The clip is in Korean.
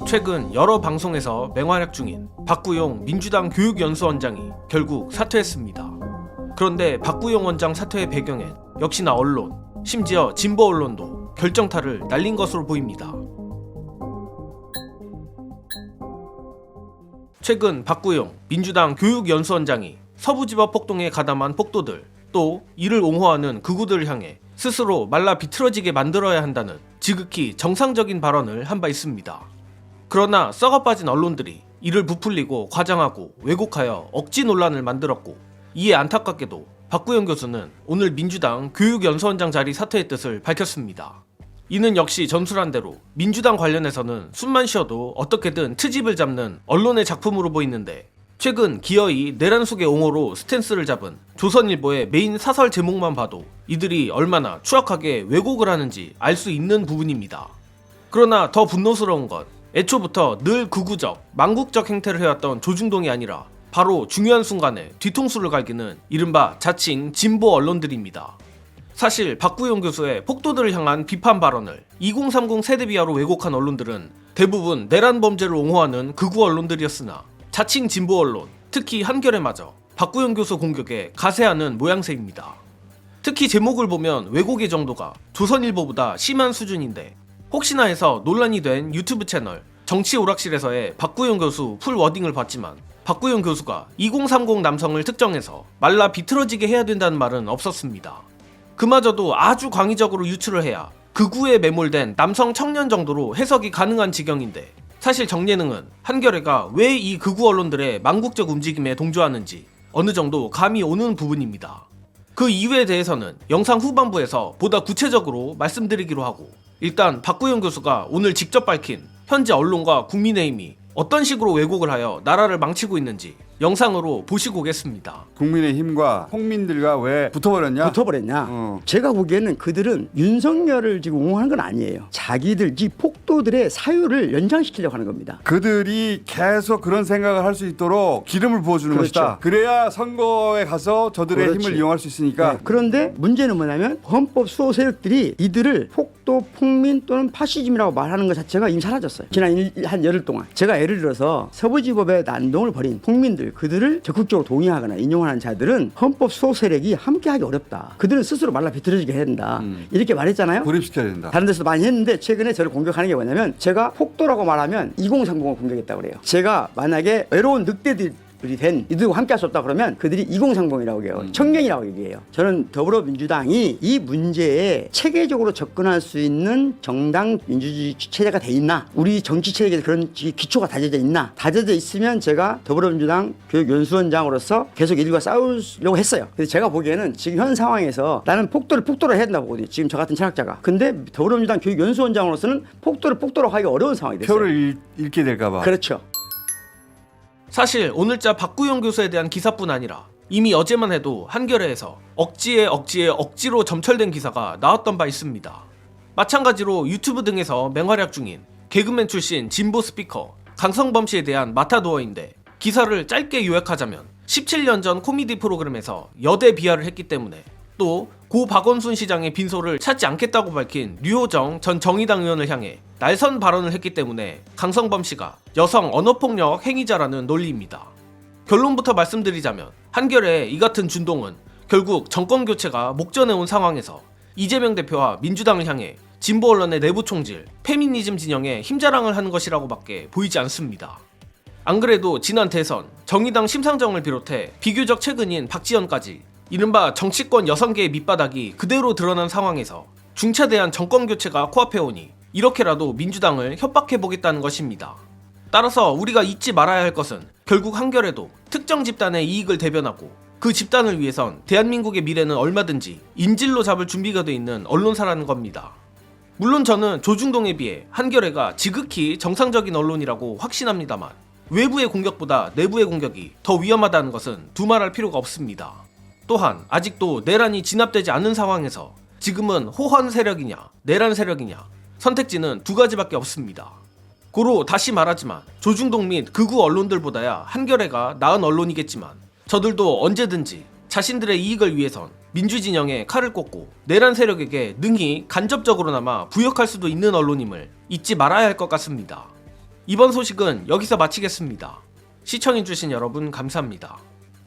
최근 여러 방송에서 맹활약 중인 박구용 민주당 교육연수원장이 결국 사퇴했습니다. 그런데 박구용 원장 사퇴의 배경엔 역시나 언론, 심지어 진보 언론도 결정타를 날린 것으로 보입니다. 최근 박구용 민주당 교육연수원장이 서부지법 폭동에 가담한 폭도들, 또 이를 옹호하는 극우들을 향해 스스로 말라 비틀어지게 만들어야 한다는 지극히 정상적인 발언을 한 바 있습니다. 그러나 썩어빠진 언론들이 이를 부풀리고 과장하고 왜곡하여 억지 논란을 만들었고, 이에 안타깝게도 박구용 교수는 오늘 민주당 교육연수원장 자리 사퇴의 뜻을 밝혔습니다. 이는 역시 전술한 대로 민주당 관련해서는 숨만 쉬어도 어떻게든 트집을 잡는 언론의 작품으로 보이는데, 최근 기어이 내란숙의 옹호로 스탠스를 잡은 조선일보의 메인 사설 제목만 봐도 이들이 얼마나 추악하게 왜곡을 하는지 알 수 있는 부분입니다. 그러나 더 분노스러운 건 애초부터 늘 극우적, 망국적 행태를 해왔던 조중동이 아니라 바로 중요한 순간에 뒤통수를 갈기는 이른바 자칭 진보 언론들입니다. 사실 박구용 교수의 폭도들을 향한 비판 발언을 2030 세대 비하로 왜곡한 언론들은 대부분 내란 범죄를 옹호하는 극우 언론들이었으나, 자칭 진보 언론, 특히 한겨레마저 박구용 교수 공격에 가세하는 모양새입니다. 특히 제목을 보면 왜곡의 정도가 조선일보보다 심한 수준인데, 혹시나 해서 논란이 된 유튜브 채널 정치오락실에서의 박구용 교수 풀 워딩을 봤지만 박구용 교수가 2030 남성을 특정해서 말라 비틀어지게 해야 된다는 말은 없었습니다. 그마저도 아주 광의적으로 유출을 해야 극우에 매몰된 남성 청년 정도로 해석이 가능한 지경인데, 사실 정예능은 한겨레가 왜 이 극우 언론들의 망국적 움직임에 동조하는지 어느 정도 감이 오는 부분입니다. 그 이유에 대해서는 영상 후반부에서 보다 구체적으로 말씀드리기로 하고, 일단 박구용 교수가 오늘 직접 밝힌 현재 언론과 국민의힘이 어떤 식으로 왜곡을 하여 나라를 망치고 있는지 영상으로 보시고 오겠습니다. 국민의힘과 홍민들과 왜 붙어버렸냐? 제가 보기에는 그들은 윤석열을 지금 옹호하는 건 아니에요. 자기들 이 폭도들의 사유를 연장시키려고 하는 겁니다. 그들이 계속 그런 생각을 할 수 있도록 기름을 부어주는 것이다. 그래야 선거에 가서 저들의 힘을 이용할 수 있으니까. 네. 그런데 문제는 뭐냐면 헌법 수호 세력들이 이들을 폭도, 폭민 또는 파시즘이라고 말하는 것 자체가 이미 사라졌어요. 지난 한 열흘 동안 제가 예를 들어서 서부지법에 난동을 벌인 폭민들, 그들을 적극적으로 동의하거나 인용하는 자들은 헌법 수호 세력이 함께하기 어렵다. 그들은 스스로 말라 비틀어지게 해야 된다. 이렇게 말했잖아요. 고립시켜야 된다. 다른 데서도 많이 했는데 최근에 저를 공격하는 게 뭐냐면, 제가 폭도라고 말하면 2030을 공격했다고 그래요. 제가 만약에 외로운 늑대들이 된 이들과 함께 할 수 없다 그러면 그들이 2030이라고 해요. 청년이라고 얘기해요. 저는 더불어민주당이 이 문제에 체계적으로 접근할 수 있는 정당 민주주의 체제가 돼 있나, 우리 정치 체계에 그런 기초가 다져져 있나, 다져져 있으면 제가 더불어민주당 교육연수원장으로서 계속 이들과 싸우려고 했어요. 근데 제가 보기에는 지금 현 상황에서 나는 폭도를 해야 된다고 보거든요. 지금 저 같은 철학자가. 근데 더불어민주당 교육연수원장으로서는 폭도로 하기 어려운 상황이 됐어요. 표를 잃게 될까 봐. 그렇죠. 사실 오늘자 박구용 교수에 대한 기사뿐 아니라 이미 어제만 해도 한겨레에서 억지로 점철된 기사가 나왔던 바 있습니다. 마찬가지로 유튜브 등에서 맹활약 중인 개그맨 출신 진보 스피커 강성범 씨에 대한 마타도어인데, 기사를 짧게 요약하자면 17년 전 코미디 프로그램에서 여대 비하를 했기 때문에, 또 고 박원순 시장의 빈소를 찾지 않겠다고 밝힌 류호정 전 정의당 의원을 향해 날선 발언을 했기 때문에 강성범 씨가 여성 언어폭력 행위자라는 논리입니다. 결론부터 말씀드리자면 한겨레의 이 같은 준동은 결국 정권 교체가 목전에 온 상황에서 이재명 대표와 민주당을 향해 진보 언론의 내부 총질, 페미니즘 진영에 힘자랑을 하는 것이라고밖에 보이지 않습니다. 안 그래도 지난 대선 정의당 심상정을 비롯해 비교적 최근인 박지원까지 이른바 정치권 여성계의 밑바닥이 그대로 드러난 상황에서 중차대한 정권 교체가 코앞에 오니 이렇게라도 민주당을 협박해보겠다는 것입니다. 따라서 우리가 잊지 말아야 할 것은 결국 한겨레도 특정 집단의 이익을 대변하고 그 집단을 위해선 대한민국의 미래는 얼마든지 인질로 잡을 준비가 돼 있는 언론사라는 겁니다. 물론 저는 조중동에 비해 한겨레가 지극히 정상적인 언론이라고 확신합니다만, 외부의 공격보다 내부의 공격이 더 위험하다는 것은 두말할 필요가 없습니다. 또한 아직도 내란이 진압되지 않은 상황에서 지금은 호헌 세력이냐 내란 세력이냐 선택지는 두 가지밖에 없습니다. 고로 다시 말하지만 조중동 및 극우 언론들보다야 한겨레가 나은 언론이겠지만, 저들도 언제든지 자신들의 이익을 위해선 민주진영에 칼을 꽂고 내란 세력에게 능히 간접적으로나마 부역할 수도 있는 언론임을 잊지 말아야 할 것 같습니다. 이번 소식은 여기서 마치겠습니다. 시청해주신 여러분 감사합니다.